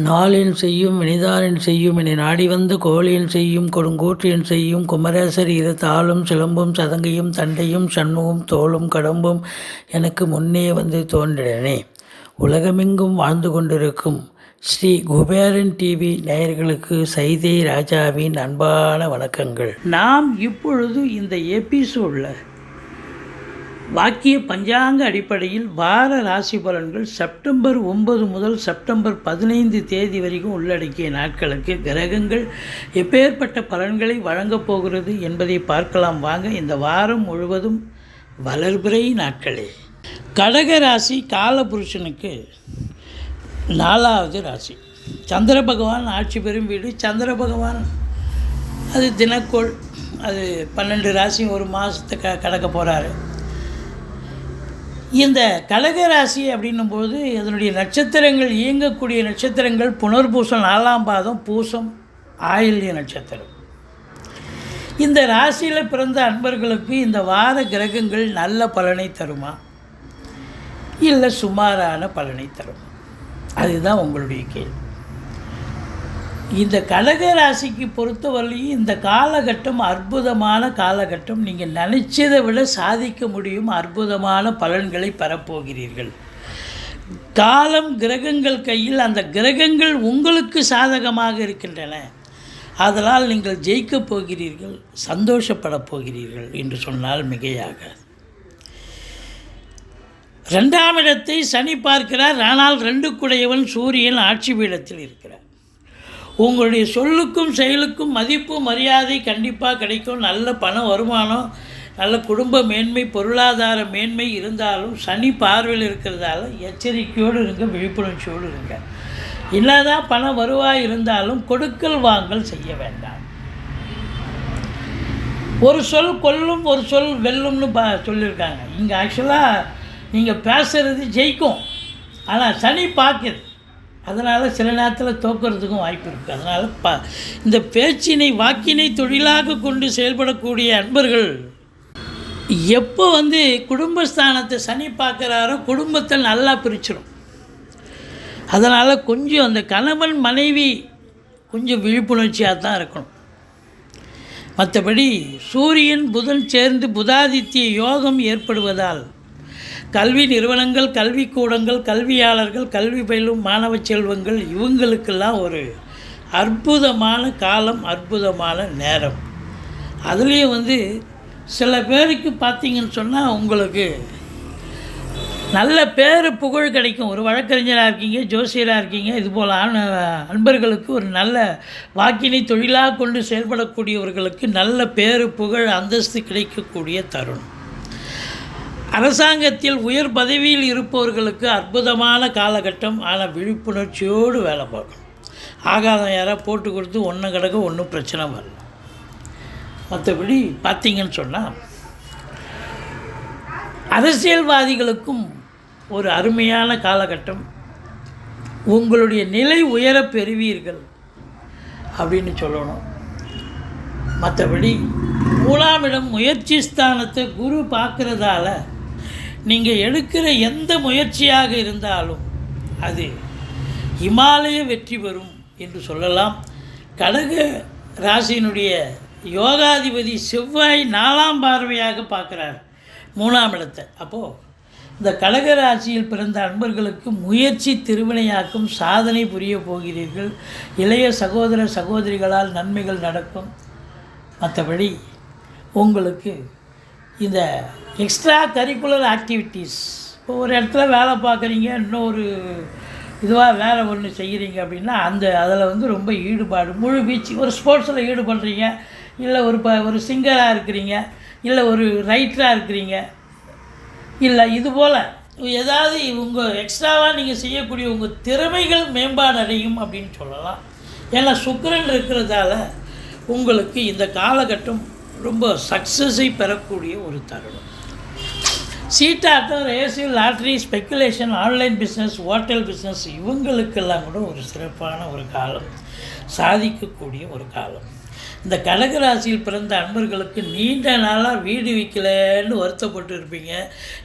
நாளின் செய்யும் வினிதானின் செய்யும் என நாடி வந்த கோழியின் செய்யும் கொடுங்கூற்றியன் செய்யும் குமரேசர் இரு தாளும் சிலம்பும் சதங்கையும் தண்டையும் சண்முகம் தோளும் கடம்பும் எனக்கு முன்னே வந்து தோன்றினே. உலகமெங்கும் வாழ்ந்து கொண்டிருக்கும் ஸ்ரீ குபேரன் டிவி நேயர்களுக்கு சைதை ராஜாவின் அன்பான வணக்கங்கள். நாம் இப்பொழுது இந்த எபிசோடில் வாக்கிய பஞ்சாங்க அடிப்படையில் வார ராசி பலன்கள் செப்டம்பர் 9 முதல் செப்டம்பர் 15 தேதி வரைக்கும் உள்ளடக்கிய நாட்களுக்கு கிரகங்கள் எப்பேற்பட்ட பலன்களை வழங்கப் போகிறது என்பதை பார்க்கலாம் வாங்க. இந்த வாரம் முழுவதும் வளர்பிறை நாட்களே. கடக ராசி காலபுருஷனுக்கு 4வது ராசி. சந்திர பகவான் ஆட்சி பெறும் வீடு. சந்திர பகவான் அது தினக்கோள், அது 12 ராசி ஒரு மாதத்தை கடக்க போகிறாரு. இந்த கடக ராசி அப்படின்னும்போது அதனுடைய நட்சத்திரங்கள், இயங்கக்கூடிய நட்சத்திரங்கள் புனர்பூசம் 4ஆம் பாதம், பூசம், ஆயில்ய நட்சத்திரம். இந்த ராசியில் பிறந்த அன்பர்களுக்கு இந்த வார கிரகங்கள் நல்ல பலனை தருமா இல்லை சுமாரான பலனை தருமா, அதுதான் உங்களுடைய கேள்வி. இந்த கடக ராசிக்கு பொறுத்தவரையும் இந்த காலகட்டம் அற்புதமான காலகட்டம். நீங்கள் நினச்சதை விட சாதிக்க முடியும். அற்புதமான பலன்களை பெறப்போகிறீர்கள். காலம் கிரகங்கள் கையில், அந்த கிரகங்கள் உங்களுக்கு சாதகமாக இருக்கின்றன. அதனால் நீங்கள் ஜெயிக்கப் போகிறீர்கள், சந்தோஷப்பட போகிறீர்கள் என்று சொன்னால் மிகையாக. 2ஆம் இடத்தை சனி பார்க்கிறார். ஆனால் 2 சூரியன் ஆட்சி பீடத்தில் இருக்கிறார். உங்களுடைய சொல்லுக்கும் செயலுக்கும் மதிப்பு மரியாதை கண்டிப்பாக கிடைக்கும். நல்ல பண வருமானம், நல்ல குடும்ப மேன்மை, பொருளாதார மேன்மை இருந்தாலும் சனி பார்வையில் இருக்கிறதால எச்சரிக்கையோடு இருங்க, விழிப்புணர்ச்சியோடு இருங்க. என்னதான் பண வருவாய் இருந்தாலும் கொடுக்கல் வாங்கல் செய்ய வேண்டாம். ஒரு சொல் கொல்லும், ஒரு சொல் வெல்லும்னு சொல்லியிருக்காங்க. இங்கே ஆக்சுவலாக நீங்கள் பேசுகிறது ஜெயிக்கும், ஆனால் சனி பார்க்குது. அதனால் சில நேரத்தில் தோக்கிறதுக்கும் வாய்ப்பு இருக்குது. அதனால் இந்த பேச்சினை வாக்கினை தொழிலாக கொண்டு செயல்படக்கூடிய அன்பர்கள் எப்போ குடும்பஸ்தானத்தை சனி பார்க்குறாரோ குடும்பத்தை நல்லா பிரிச்சிடும். அதனால் கொஞ்சம் அந்த கணவன் மனைவி கொஞ்சம் விழிப்புணர்ச்சியாக தான் இருக்கணும். மற்றபடி சூரியன் புதன் சேர்ந்து புதாதித்ய யோகம் ஏற்படுவதால் கல்வி நிறுவனங்கள், கல்விக்கூடங்கள், கல்வியாளர்கள், கல்வி பயிலும் மாணவ செல்வங்கள் இவங்களுக்கெல்லாம் ஒரு அற்புதமான காலம், அற்புதமான நேரம். அதுலேயும் சில பேருக்கு பார்த்திங்கன்னு சொன்னால் உங்களுக்கு நல்ல பேர் புகழ் கிடைக்கும். ஒரு வழக்கறிஞராக இருக்கீங்க, ஜோசியராக இருக்கீங்க, இதுபோல் அன்பர்களுக்கு ஒரு நல்ல வாக்கினை தொழிலாக கொண்டு செயல்படக்கூடியவர்களுக்கு நல்ல பேர் புகழ் அந்தஸ்து கிடைக்கக்கூடிய தருணம். அரசாங்கத்தில் உயர் பதவியில் இருப்பவர்களுக்கு அற்புதமான காலகட்டம். ஆனால் விழிப்புணர்ச்சியோடு வேலை பார்க்கணும். ஆகாதம் யாராவது போட்டு கொடுத்து ஒன்று கிடக்க ஒன்றும் பிரச்சனை வரல. மற்றபடி பார்த்திங்கன்னு சொன்னால் அரசியல்வாதிகளுக்கும் ஒரு அருமையான காலகட்டம். உங்களுடைய நிலை உயர பெறுவீர்கள் அப்படின்னு சொல்லணும். மற்றபடி 3ஆம் இடம் முயற்சி ஸ்தானத்தை குரு பார்க்குறதால நீங்கள் எடுக்கிற எந்த முயற்சியாக இருந்தாலும் அது இமாலய வெற்றி பெறும் என்று சொல்லலாம். கடக ராசியினுடைய யோகாதிபதி செவ்வாய் 4ஆம் பார்வையாக பார்க்குறார் 3ஆம் இடத்தை. அப்போது இந்த கடக ராசியில் பிறந்த அன்பர்களுக்கு முயற்சி திருவினையாக்கும், சாதனை புரிய போகிறீர்கள். இளைய சகோதர சகோதரிகளால் நன்மைகள் நடக்கும். மற்றபடி உங்களுக்கு இந்த எக்ஸ்ட்ரா கரிக்குலர் ஆக்டிவிட்டீஸ், இப்போ ஒரு இடத்துல வேலை பார்க்குறீங்க, இன்னொரு இதுவாக வேலை ஒன்று செய்கிறீங்க அப்படின்னா அதில் ரொம்ப ஈடுபாடு, முழு வீச்சு. ஒரு ஸ்போர்ட்ஸில் ஈடுபடுறீங்க, இல்லை ஒரு சிங்கராக இருக்கிறீங்க, இல்லை ஒரு ரைட்டராக இருக்கிறீங்க, இல்லை இதுபோல் ஏதாவது உங்கள் எக்ஸ்ட்ராவாக நீங்கள் செய்யக்கூடிய உங்கள் திறமைகள் மேம்பாடு அடையும் அப்படின்னு சொல்லலாம். ஏன்னா சுக்கிரன் இருக்கிறதால உங்களுக்கு இந்த காலகட்டம் ரொம்ப சக்ஸஸை பெறக்கூடிய ஒரு தருணம். சீட்டாட்டம், race, lottery, speculation, online business, hotel business இவங்களுக்கெல்லாம் கூட ஒரு சிறப்பான ஒரு காலம், சாதிக்கக்கூடிய ஒரு காலம். இந்த கடகராசியில் பிறந்த அன்பர்களுக்கு நீண்ட நாளாக வீடு விற்கலன்னு வருத்தப்பட்டு இருப்பீங்க.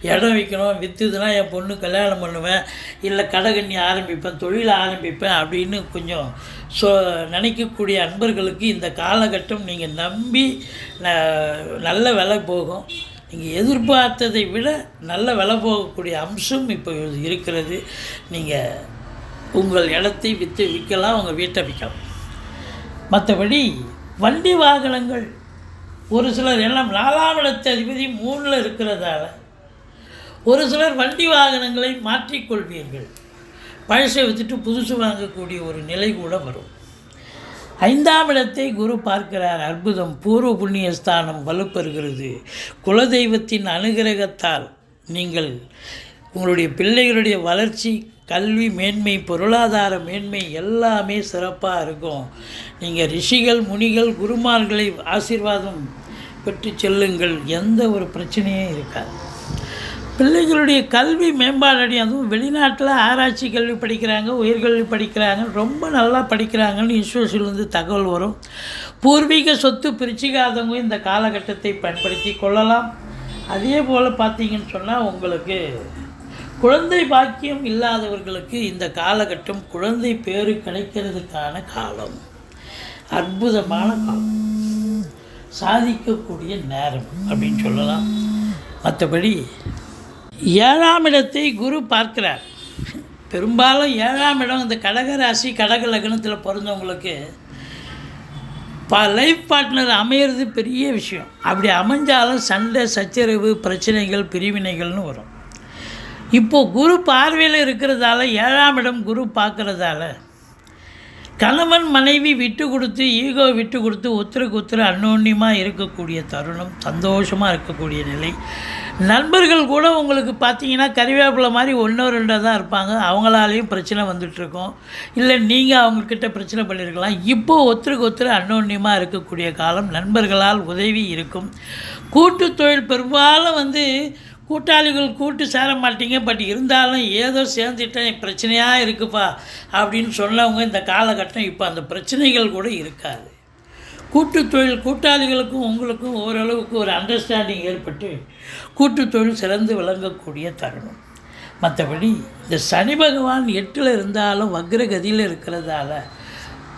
இடம் விற்கணும், விற்றுதுன்னா என் பொண்ணு கல்யாணம் பண்ணுவேன், இல்லை கடைகண்ணி ஆரம்பிப்பேன், தொழில் ஆரம்பிப்பேன் அப்படின்னு கொஞ்சம் நினைக்கக்கூடிய அன்பர்களுக்கு இந்த காலகட்டம் நீங்கள் நம்பி நல்ல விலை போகும். நீங்கள் எதிர்பார்த்ததை விட நல்ல விலை போகக்கூடிய அம்சம் இப்போ இருக்கிறது. நீங்கள் உங்கள் இடத்தை விற்கலாம், உங்கள் வீட்டை விற்கலாம். மற்றபடி வண்டி வாகனங்கள் ஒரு சிலர் எல்லாம் 4ஆம் இடத்து அதிபதி 3ல் இருக்கிறதால ஒரு சிலர் வண்டி வாகனங்களை மாற்றிக்கொள்வீர்கள். பழசை விற்றுட்டு புதுசு வாங்கக்கூடிய ஒரு நிலை கூட வரும். 5ஆம் இடத்தை குரு பார்க்கிறார். அற்புதம். பூர்வ புண்ணிய ஸ்தானம் வலுப்பெறுகிறது. குலதெய்வத்தின் அனுகிரகத்தால் நீங்கள் உங்களுடைய பிள்ளைகளுடைய வளர்ச்சி, கல்வி மேன்மை, பொருளாதார மேன்மை எல்லாமே சிறப்பாக இருக்கும். நீங்கள் ரிஷிகள், முனிகள், குருமார்களை ஆசீர்வாதம் பெற்று செல்லுங்கள். எந்த ஒரு பிரச்சனையும் இருக்காது. பிள்ளைகளுடைய கல்வி மேம்பாடு, அதுவும் வெளிநாட்டில் ஆராய்ச்சி கல்வி படிக்கிறாங்க, உயர்கல்வி படிக்கிறாங்க, ரொம்ப நல்லா படிக்கிறாங்கன்னு இன்ஸ்டியூஷன்லேருந்து தகவல் வரும். பூர்வீக சொத்து பிரிச்சுக்காதவங்க இந்த காலகட்டத்தை பயன்படுத்தி கொள்ளலாம். அதே போல் பார்த்தீங்கன்னு சொன்னால் உங்களுக்கு குழந்தை பாக்கியம் இல்லாதவர்களுக்கு இந்த காலகட்டம் குழந்தை பேறு கிடைக்கிறதுக்கான காலம். அற்புதமான காலம், சாதிக்கக்கூடிய நேரம் அப்படின்னு சொல்லலாம். மற்றபடி 7ஆம் இடத்தை குரு பார்க்கிறார். பெரும்பாலும் 7ஆம் இடம் இந்த கடகராசி கடக லக்னத்தில் பிறந்தவங்களுக்கு லைஃப் பார்ட்னர் அமையிறது பெரிய விஷயம். அப்படி அமைஞ்சாலும் சண்டை, சச்சரவு, பிரச்சனைகள், பிரிவினைகள்னு வரும். இப்போது குரு பார்வையில் இருக்கிறதால 7ஆம் இடம் குரு பார்க்குறதால கணவன் மனைவி விட்டு கொடுத்து, ஈகோ விட்டு கொடுத்து ஒருத்தருக்கு ஒருத்தர் அன்னோன்யமாக இருக்கக்கூடிய தருணம், சந்தோஷமாக இருக்கக்கூடிய நிலை. நண்பர்கள் கூட உங்களுக்கு பார்த்தீங்கன்னா கறிவேப்பிலை மாதிரி 1-2 தான் இருப்பாங்க. அவங்களாலேயும் பிரச்சனை வந்துட்டுருக்கோம், இல்லை நீங்கள் அவங்கக்கிட்ட பிரச்சனை பண்ணியிருக்கலாம். இப்போது ஒருத்தருக்கு ஒருத்தர் அன்னோன்யமாக இருக்கக்கூடிய காலம். நண்பர்களால் உதவி இருக்கும். கூட்டு தொழில் பெரும்பாலும் கூட்டாளிகள் கூட்டு சேர மாட்டீங்க. பட் இருந்தாலும் ஏதோ சேர்ந்துட்டேன், பிரச்சனையாக இருக்குப்பா அப்படின்னு சொன்னவங்க இந்த காலகட்டம் இப்போ அந்த பிரச்சனைகள் கூட இருக்காது. கூட்டு தொழில் கூட்டாளிகளுக்கும் உங்களுக்கும் ஓரளவுக்கு ஒரு அண்டர்ஸ்டாண்டிங் ஏற்பட்டு கூட்டு தொழில் சிறந்து விளங்கக்கூடிய தருணம். மற்றபடி இந்த சனி பகவான் 8ல் இருந்தாலும் வக்ரகதியில் இருக்கிறதால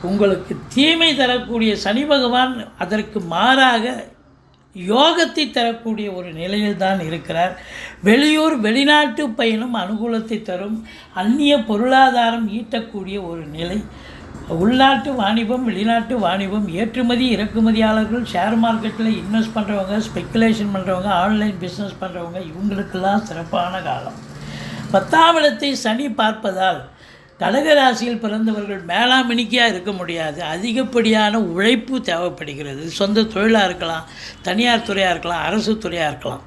உங்களுக்கு தீமை தரக்கூடிய சனி பகவான் அதற்கு மாறாக யோகத்தை தரக்கூடிய ஒரு நிலையில் தான் இருக்கிறார். வெளியூர் வெளிநாட்டு பயணம் அனுகூலத்தை தரும். அந்நிய பொருளாதாரம் ஈட்டக்கூடிய ஒரு நிலை. உள்நாட்டு வாணிபம், வெளிநாட்டு வாணிபம், ஏற்றுமதி இறக்குமதியாளர்கள், ஷேர் மார்க்கெட்டில் இன்வெஸ்ட் பண்ணுறவங்க, ஸ்பெக்குலேஷன் பண்ணுறவங்க, ஆன்லைன் பிஸ்னஸ் பண்ணுறவங்க, இவங்களுக்கெல்லாம் சிறப்பான காலம். 10ஆம் இடத்தை சனி பார்ப்பதால் கடகராசியில் பிறந்தவர்கள் மேலாமணிக்கையாக இருக்க முடியாது. அதிகப்படியான உழைப்பு தேவைப்படுகிறது. சொந்த தொழிலாக இருக்கலாம், தனியார் துறையாக இருக்கலாம், அரசு துறையாக இருக்கலாம்.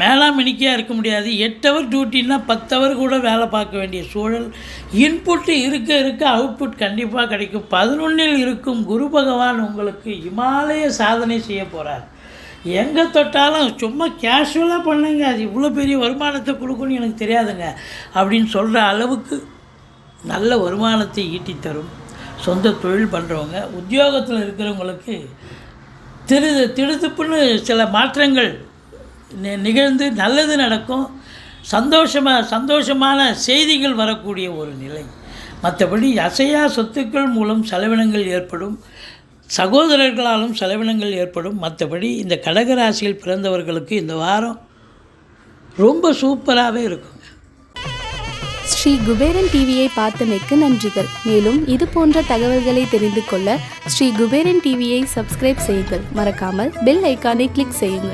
மேலாமணிக்கையாக இருக்க முடியாது. 8 ஹவர் டியூட்டின்னா 10 ஹவர் கூட வேலை பார்க்க வேண்டிய சூழல். இன்புட்டு இருக்க அவுட்புட் கண்டிப்பாக கிடைக்கும். 11ல் இருக்கும் குரு பகவான் உங்களுக்கு இமாலய சாதனை செய்ய போகிறார். எங்கே தொட்டாலும் சும்மா கேஷுவலாக பண்ணுங்க, அது இவ்வளோ பெரிய வருமானத்தை கொடுக்குன்னு எனக்கு தெரியாதுங்க அப்படின்னு சொல்கிற அளவுக்கு நல்ல வருமானத்தை ஈட்டித்தரும். சொந்த தொழில் பண்ணுறவங்க, உத்தியோகத்தில் இருக்கிறவங்களுக்கு திடுத்துப்புன்னு சில மாற்றங்கள் நிகழ்ந்து நல்லது நடக்கும். சந்தோஷமான செய்திகள் வரக்கூடிய ஒரு நிலை. மற்றபடி அசையா சொத்துக்கள் மூலம் செலவினங்கள் ஏற்படும். சகோதரர்களாலும் செலவினங்கள் ஏற்படும். மற்றபடி இந்த கடகராசியில் பிறந்தவர்களுக்கு இந்த வாரம் ரொம்ப சூப்பராகவே இருக்கும். ஸ்ரீ குபேரன் டிவியை பார்த்தமைக்கு நன்றிகள். மேலும் இது போன்ற தகவல்களை தெரிந்து கொள்ள ஸ்ரீ குபேரன் டிவியை சப்ஸ்கிரைப் செய்யுங்கள். மறக்காமல் பெல் ஐக்கானை கிளிக் செய்யுங்கள்.